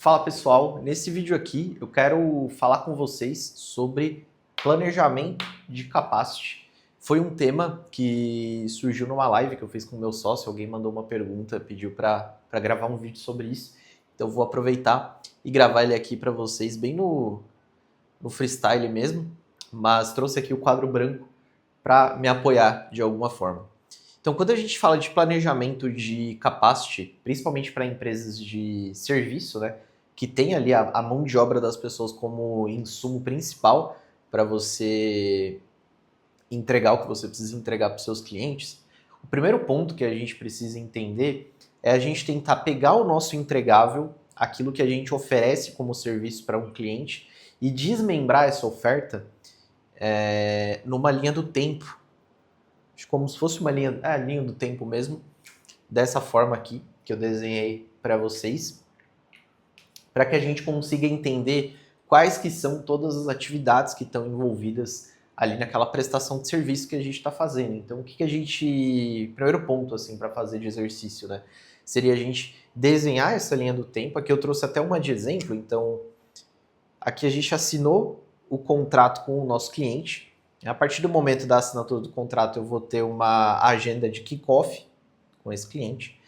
Fala pessoal, nesse vídeo aqui eu quero falar com vocês sobre planejamento de capacity. Foi um tema que surgiu numa live que eu fiz com o meu sócio, alguém mandou uma pergunta, pediu para gravar um vídeo sobre isso, então eu vou aproveitar e gravar ele aqui para vocês bem no freestyle mesmo, mas trouxe aqui o quadro branco para me apoiar de alguma forma. Então, quando a gente fala de planejamento de capacity, principalmente para empresas de serviço, né, que tem ali a mão de obra das pessoas como insumo principal para você entregar o que você precisa entregar para os seus clientes, o primeiro ponto que a gente precisa entender é a gente tentar pegar o nosso entregável, aquilo que a gente oferece como serviço para um cliente, e desmembrar essa oferta numa linha do tempo, como se fosse uma linha do tempo mesmo, dessa forma aqui, que eu desenhei para vocês, para que a gente consiga entender quais que são todas as atividades que estão envolvidas ali naquela prestação de serviço que a gente está fazendo. Então, o que a gente... Primeiro ponto, assim, para fazer de exercício, né? Seria a gente desenhar essa linha do tempo. Aqui eu trouxe até uma de exemplo. Então, aqui a gente assinou o contrato com o nosso cliente. A partir do momento da assinatura do contrato, eu vou ter uma agenda de kickoff com esse cliente.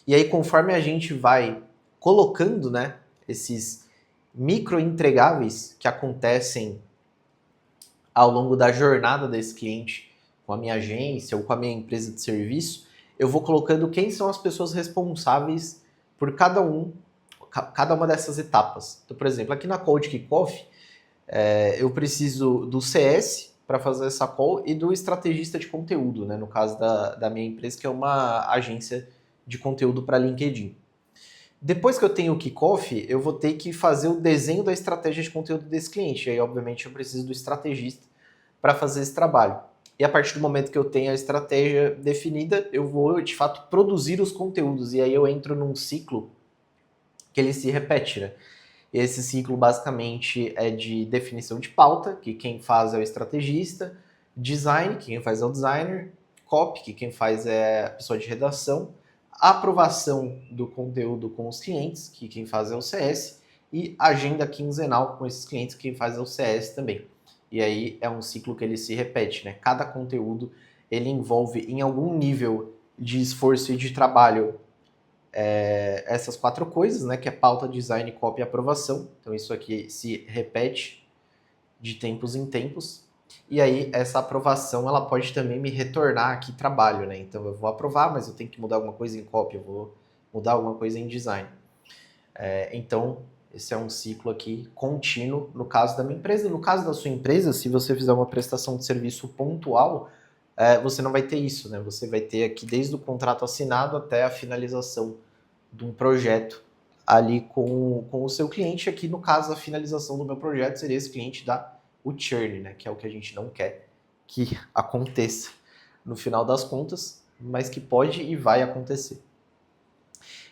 E aí, conforme a gente vai colocando, né, esses micro entregáveis que acontecem ao longo da jornada desse cliente com a minha agência ou com a minha empresa de serviço, eu vou colocando quem são as pessoas responsáveis por cada uma dessas etapas. Então, por exemplo, aqui na Call de Kickoff, eu preciso do CS para fazer essa call e do estrategista de conteúdo, né? No caso da minha empresa, que é uma agência de conteúdo para LinkedIn. Depois que eu tenho o kickoff, eu vou ter que fazer o desenho da estratégia de conteúdo desse cliente. E aí, obviamente, eu preciso do estrategista para fazer esse trabalho. E a partir do momento que eu tenho a estratégia definida, eu vou, de fato, produzir os conteúdos. E aí eu entro num ciclo que ele se repete, né? Esse ciclo basicamente é de definição de pauta, que quem faz é o estrategista, design, que quem faz é o designer, copy, que quem faz é a pessoa de redação, aprovação do conteúdo com os clientes, que quem faz é o CS, e agenda quinzenal com esses clientes, que quem faz é o CS também. E aí é um ciclo que ele se repete, né? Cada conteúdo ele envolve em algum nível de esforço e de trabalho essas quatro coisas, né, que é pauta, design, copy e aprovação. Então isso aqui se repete de tempos em tempos. E aí essa aprovação ela pode também me retornar aqui trabalho, né? Então eu vou aprovar, mas eu tenho que mudar alguma coisa em copy, eu vou mudar alguma coisa em design. Então esse é um ciclo aqui contínuo no caso da minha empresa. No caso da sua empresa, se você fizer uma prestação de serviço pontual, você não vai ter isso, né? Você vai ter aqui desde o contrato assinado até a finalização de um projeto ali com o seu cliente. Aqui, no caso, a finalização do meu projeto seria esse cliente dar o churn, né? Que é o que a gente não quer que aconteça no final das contas, mas que pode e vai acontecer.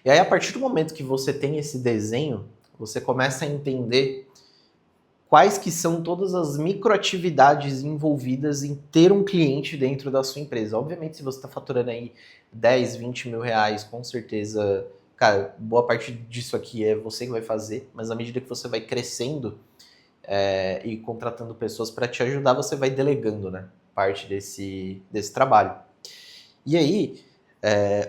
E aí, a partir do momento que você tem esse desenho, você começa a entender quais que são todas as microatividades envolvidas em ter um cliente dentro da sua empresa. Obviamente, se você está faturando aí 10, 20 mil reais, com certeza, cara, boa parte disso aqui é você que vai fazer, mas à medida que você vai crescendo e contratando pessoas para te ajudar, você vai delegando, né, parte desse trabalho. E aí,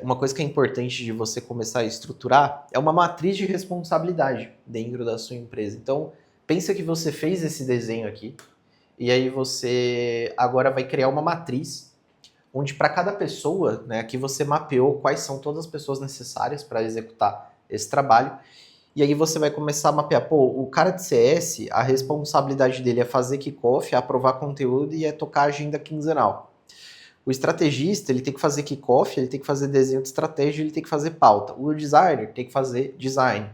uma coisa que é importante de você começar a estruturar é uma matriz de responsabilidade dentro da sua empresa. Então, pensa que você fez esse desenho aqui, e aí você agora vai criar uma matriz, onde para cada pessoa, né, aqui você mapeou quais são todas as pessoas necessárias para executar esse trabalho, e aí você vai começar a mapear, pô, o cara de CS, a responsabilidade dele é fazer kickoff, é aprovar conteúdo e é tocar a agenda quinzenal. O estrategista, ele tem que fazer kickoff, ele tem que fazer desenho de estratégia, ele tem que fazer pauta. O designer tem que fazer design.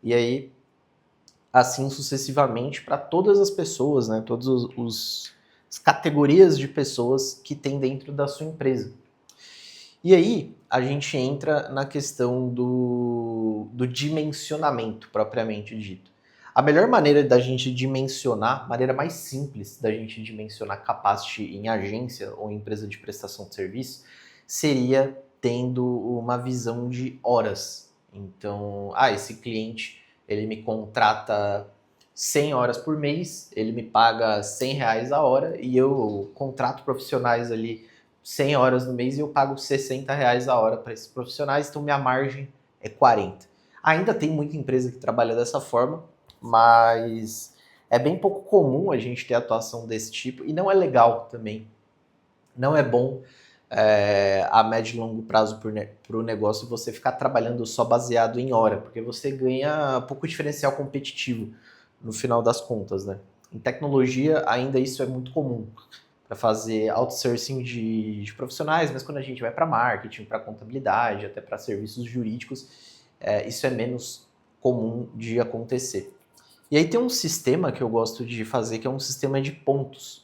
E aí, assim sucessivamente, para todas as pessoas, né? Todas as categorias de pessoas que tem dentro da sua empresa. E aí, a gente entra na questão do dimensionamento, propriamente dito. A melhor maneira da gente dimensionar, maneira mais simples da gente dimensionar capacity em agência ou em empresa de prestação de serviço, seria tendo uma visão de horas. Então, esse cliente ele me contrata 100 horas por mês, ele me paga R$ 100 a hora e eu contrato profissionais ali 100 horas no mês e eu pago R$ 60 a hora para esses profissionais, então minha margem é 40. Ainda tem muita empresa que trabalha dessa forma, mas é bem pouco comum a gente ter atuação desse tipo e não é legal também. Não é bom a médio e longo prazo para o negócio você ficar trabalhando só baseado em hora, porque você ganha pouco diferencial competitivo no final das contas, né? Em tecnologia ainda isso é muito comum para fazer outsourcing de profissionais, mas quando a gente vai para marketing, para contabilidade, até para serviços jurídicos, isso é menos comum de acontecer. E aí tem um sistema que eu gosto de fazer, que é um sistema de pontos.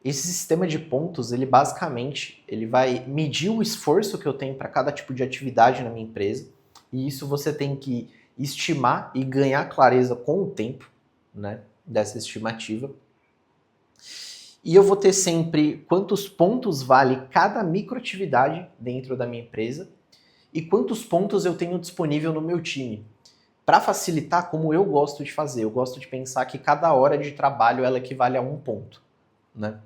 Esse sistema de pontos, ele basicamente ele vai medir o esforço que eu tenho para cada tipo de atividade na minha empresa, e isso você tem que estimar e ganhar clareza com o tempo, né, dessa estimativa. E eu vou ter sempre quantos pontos vale cada microatividade dentro da minha empresa e quantos pontos eu tenho disponível no meu time. Para facilitar, como eu gosto de fazer, eu gosto de pensar que cada hora de trabalho ela equivale a 1 ponto, né?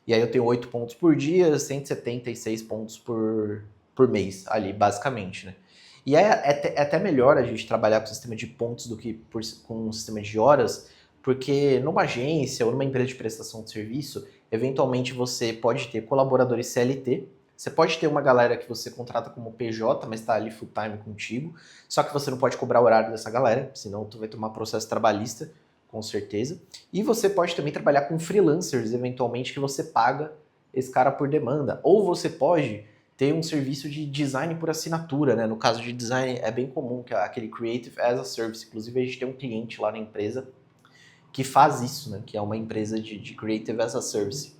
E aí eu tenho 8 pontos por dia, 176 pontos por mês ali, basicamente, né? E é até melhor a gente trabalhar com o sistema de pontos do que com o sistema de horas, porque numa agência ou numa empresa de prestação de serviço, eventualmente você pode ter colaboradores CLT, você pode ter uma galera que você contrata como PJ, mas está ali full time contigo, só que você não pode cobrar o horário dessa galera, senão tu vai tomar processo trabalhista, com certeza. E você pode também trabalhar com freelancers, eventualmente, que você paga esse cara por demanda. Ou você pode ter um serviço de design por assinatura, né? No caso de design é bem comum, que é aquele Creative as a Service. Inclusive a gente tem um cliente lá na empresa que faz isso, né? Que é uma empresa de Creative as a Service,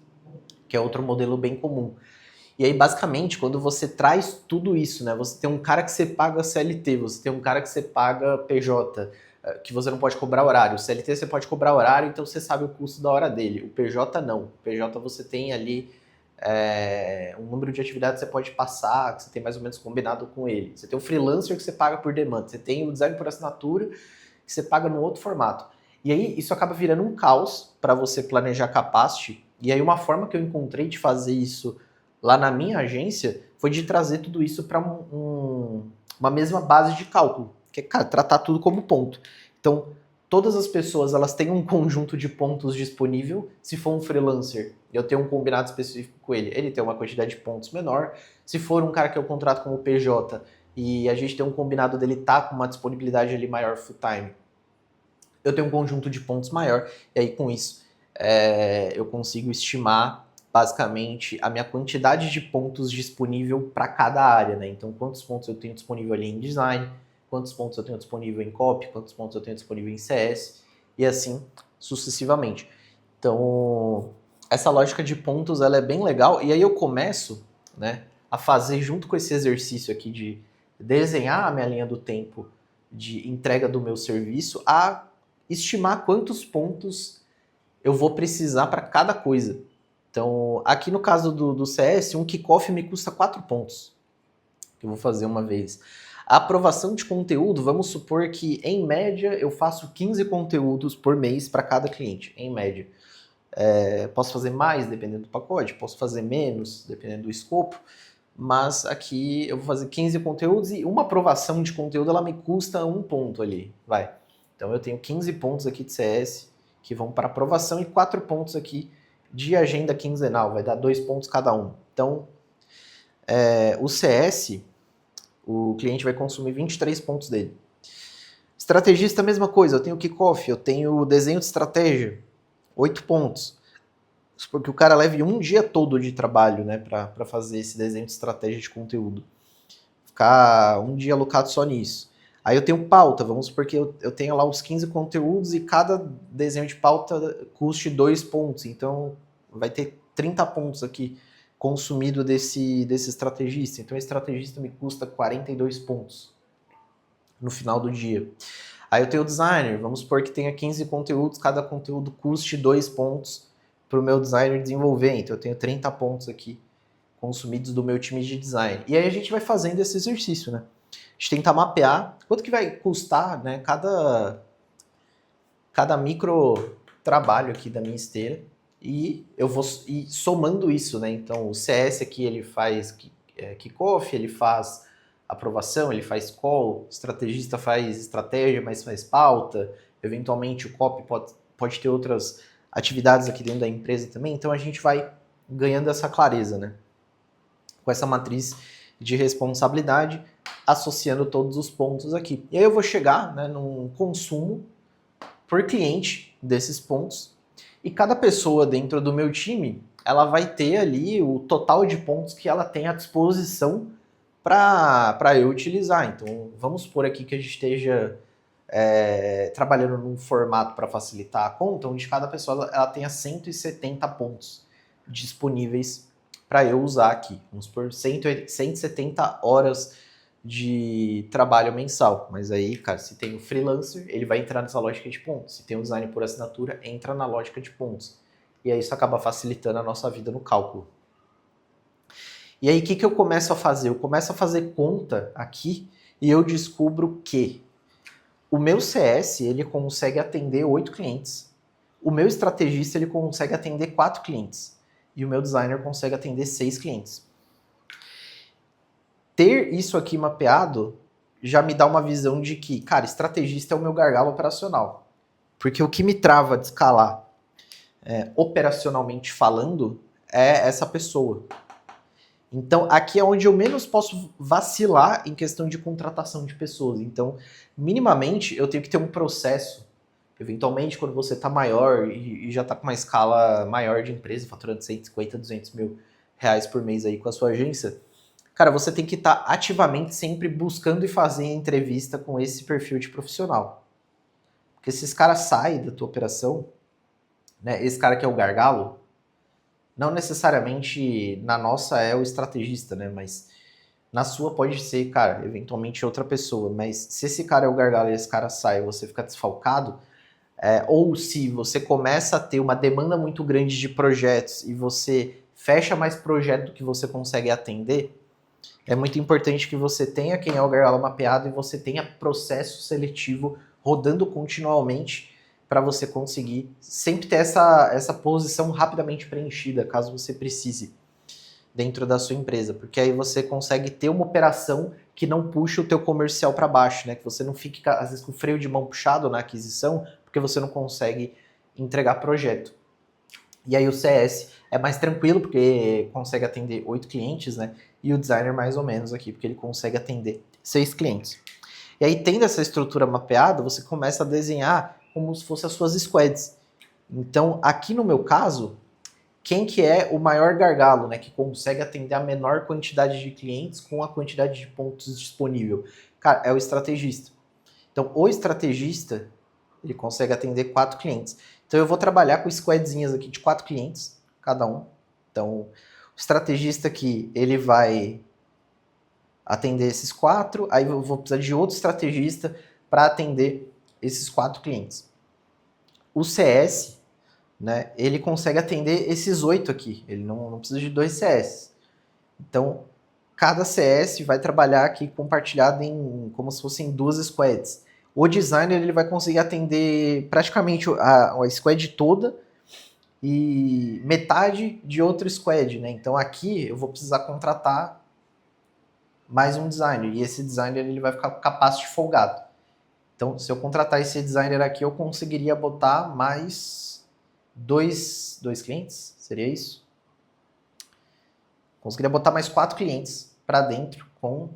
que é outro modelo bem comum. E aí, basicamente, quando você traz tudo isso, né? Você tem um cara que você paga CLT, você tem um cara que você paga PJ, que você não pode cobrar horário. O CLT você pode cobrar horário, então você sabe o custo da hora dele. O PJ não. O PJ você tem ali um número de atividades que você pode passar, que você tem mais ou menos combinado com ele. Você tem o freelancer que você paga por demanda. Você tem o design por assinatura que você paga num outro formato. E aí isso acaba virando um caos para você planejar capacity. E aí uma forma que eu encontrei de fazer isso lá na minha agência foi de trazer tudo isso para uma mesma base de cálculo, que é, cara, tratar tudo como ponto. Então, todas as pessoas elas têm um conjunto de pontos disponível. Se for um freelancer, eu tenho um combinado específico com ele, ele tem uma quantidade de pontos menor. Se for um cara que eu contrato como PJ e a gente tem um combinado dele tá com uma disponibilidade ali maior full time, eu tenho um conjunto de pontos maior, e aí com isso eu consigo estimar basicamente a minha quantidade de pontos disponível para cada área, né? Então, quantos pontos eu tenho disponível ali em design, quantos pontos eu tenho disponível em copy, quantos pontos eu tenho disponível em CS, e assim sucessivamente. Então, essa lógica de pontos ela é bem legal, e aí eu começo, né, a fazer junto com esse exercício aqui de desenhar a minha linha do tempo de entrega do meu serviço, a estimar quantos pontos eu vou precisar para cada coisa. Então, aqui no caso do CS, um kickoff me custa 4 pontos, que eu vou fazer uma vez. A aprovação de conteúdo, vamos supor que, em média, eu faço 15 conteúdos por mês para cada cliente, em média. Posso fazer mais, dependendo do pacote, posso fazer menos, dependendo do escopo, mas aqui eu vou fazer 15 conteúdos e uma aprovação de conteúdo, ela me custa 1 ponto ali, vai. Então, eu tenho 15 pontos aqui de CS que vão para aprovação e 4 pontos aqui de agenda quinzenal, vai dar 2 pontos cada um. Então, o CS, o cliente vai consumir 23 pontos dele. Estrategista, a mesma coisa, eu tenho kickoff, eu tenho desenho de estratégia, 8 pontos. Porque o cara leve um dia todo de trabalho, né, para fazer esse desenho de estratégia de conteúdo. Ficar um dia alocado só nisso. Aí eu tenho pauta, vamos supor que eu tenho lá os 15 conteúdos e cada desenho de pauta custe 2 pontos. Então, vai ter 30 pontos aqui consumido desse estrategista. Então, o estrategista me custa 42 pontos no final do dia. Aí eu tenho o designer, vamos supor que tenha 15 conteúdos, cada conteúdo custe 2 pontos para o meu designer desenvolver. Então, eu tenho 30 pontos aqui consumidos do meu time de design. E aí a gente vai fazendo esse exercício, né? gente tentar mapear quanto que vai custar, né, cada micro trabalho aqui da minha esteira, e eu vou somando isso, né? Então o CS aqui ele faz kickoff, ele faz aprovação, ele faz call, o estrategista faz estratégia, mas faz pauta, eventualmente o copy pode ter outras atividades aqui dentro da empresa também, então a gente vai ganhando essa clareza, né? Com essa matriz de responsabilidade, associando todos os pontos aqui. E aí eu vou chegar, né, num consumo por cliente desses pontos, e cada pessoa dentro do meu time, ela vai ter ali o total de pontos que ela tem à disposição para eu utilizar. Então, vamos supor aqui que a gente esteja trabalhando num formato para facilitar a conta, onde cada pessoa ela tenha 170 pontos disponíveis para eu usar aqui. Vamos supor 170 horas de trabalho mensal. Mas aí, cara, se tem o freelancer, ele vai entrar nessa lógica de pontos. Se tem o design por assinatura, entra na lógica de pontos. E aí isso acaba facilitando a nossa vida no cálculo. E aí o que eu começo a fazer? Eu começo a fazer conta aqui e eu descubro que o meu CS ele consegue atender 8 clientes. O meu estrategista ele consegue atender 4 clientes. E o meu designer consegue atender 6 clientes. Ter isso aqui mapeado já me dá uma visão de que, cara, estrategista é o meu gargalo operacional. Porque o que me trava de escalar operacionalmente falando é essa pessoa. Então, aqui é onde eu menos posso vacilar em questão de contratação de pessoas. Então, minimamente, eu tenho que ter um processo. Eventualmente, quando você está maior e já está com uma escala maior de empresa, faturando 150, 200 mil reais por mês aí com a sua agência, cara, você tem que estar ativamente sempre buscando e fazendo entrevista com esse perfil de profissional. Porque se esse cara sai da tua operação, né, esse cara que é o gargalo, não necessariamente na nossa é o estrategista, né, mas na sua pode ser, cara, eventualmente outra pessoa. Mas se esse cara é o gargalo e esse cara sai e você fica desfalcado, ou se você começa a ter uma demanda muito grande de projetos e você fecha mais projeto do que você consegue atender, é muito importante que você tenha quem é o gargalo mapeado e você tenha processo seletivo rodando continuamente para você conseguir sempre ter essa posição rapidamente preenchida, caso você precise, dentro da sua empresa. Porque aí você consegue ter uma operação que não puxa o teu comercial para baixo, né? Que você não fique, às vezes, com o freio de mão puxado na aquisição, porque você não consegue entregar projeto. E aí o CS é mais tranquilo, porque consegue atender 8 clientes, né? E o designer mais ou menos aqui, porque ele consegue atender 6 clientes. E aí, tendo essa estrutura mapeada, você começa a desenhar como se fossem as suas squads. Então, aqui no meu caso, quem que é o maior gargalo, né? Que consegue atender a menor quantidade de clientes com a quantidade de pontos disponível? Cara, é o estrategista. Então, o estrategista, ele consegue atender 4 clientes. Então, eu vou trabalhar com squadzinhas aqui de 4 clientes, cada um. Então, o estrategista aqui, ele vai atender esses 4, aí eu vou precisar de outro estrategista para atender esses 4 clientes. O CS, né, ele consegue atender esses 8 aqui, ele não precisa de 2 CS. Então, cada CS vai trabalhar aqui compartilhado em como se fossem 2 squads. O designer ele vai conseguir atender praticamente a squad toda e metade de outro squad, né? Então aqui eu vou precisar contratar mais um designer, e esse designer ele vai ficar com capacity folgado. Então, se eu contratar esse designer aqui, eu conseguiria botar mais dois clientes, seria isso? Conseguiria botar mais 4 clientes para dentro com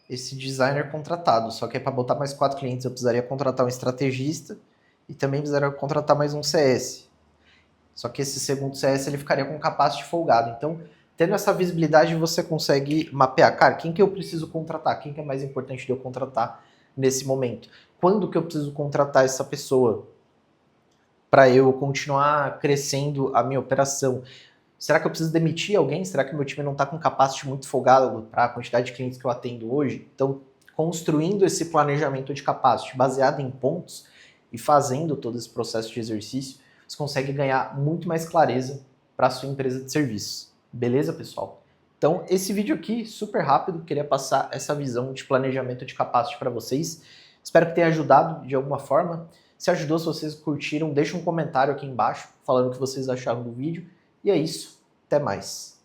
esse designer contratado. Só que aí para botar mais 4 clientes eu precisaria contratar um estrategista e também precisaria contratar mais um CS. Só que esse segundo CS ele ficaria com capacity folgado. Então, tendo essa visibilidade, você consegue mapear, cara, quem que eu preciso contratar? Quem que é mais importante de eu contratar nesse momento? Quando que eu preciso contratar essa pessoa para eu continuar crescendo a minha operação? Será que eu preciso demitir alguém? Será que meu time não está com capacity muito folgado para a quantidade de clientes que eu atendo hoje? Então, construindo esse planejamento de capacity baseado em pontos e fazendo todo esse processo de exercício, você consegue ganhar muito mais clareza para a sua empresa de serviços. Beleza, pessoal? Então, esse vídeo aqui, super rápido, queria passar essa visão de planejamento de capacity para vocês. Espero que tenha ajudado de alguma forma. Se ajudou, se vocês curtiram, deixa um comentário aqui embaixo falando o que vocês acharam do vídeo. E é isso, até mais.